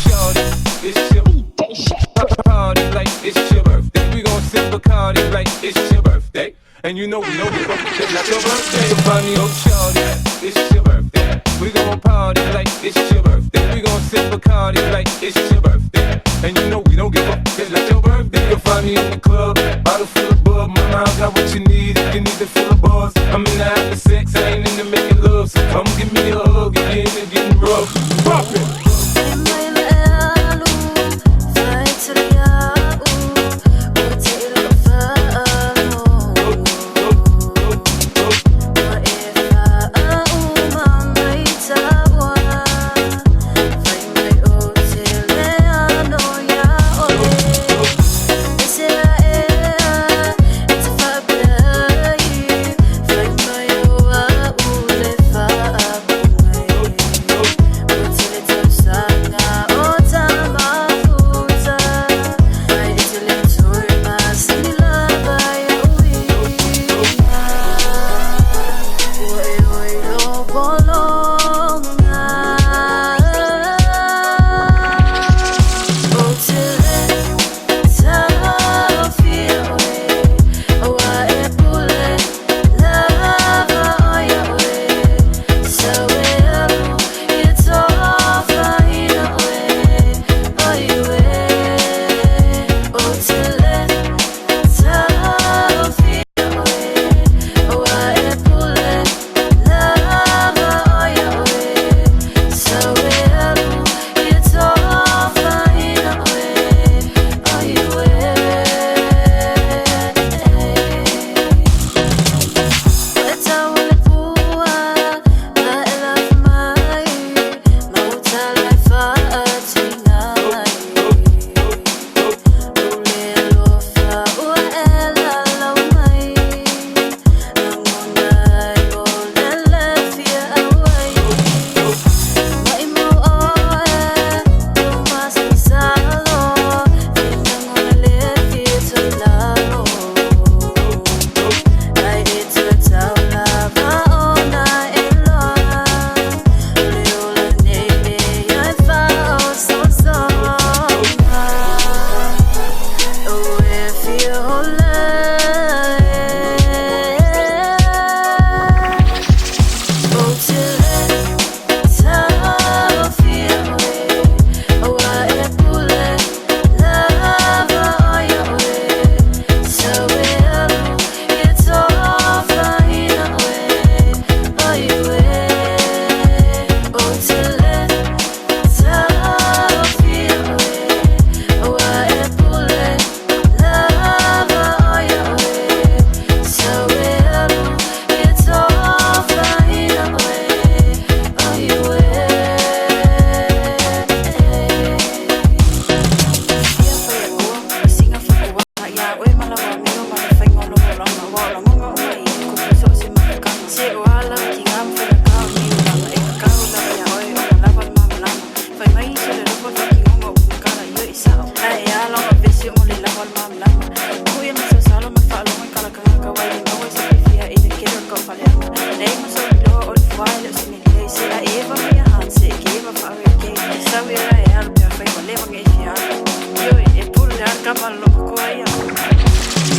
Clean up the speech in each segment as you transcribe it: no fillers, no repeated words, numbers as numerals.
shorty, it's your party like it's your birthday. We gon' sip Bacardi like it's your birthday. And you know we know it's not your birthday. So find me up, shorty, it's your birthday. We gon' party like it's your birthday. We gon' sip Bacardi like it's your birthday. And you know we don't give up, it's not your birthday. You'll find me in the club, bottle full of bub. My mouth got what you need if you need to fill the bars. I'm in the after sex, I ain't into making love. So come give me a hug, if you're into getting rough. Pop it!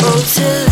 Oute.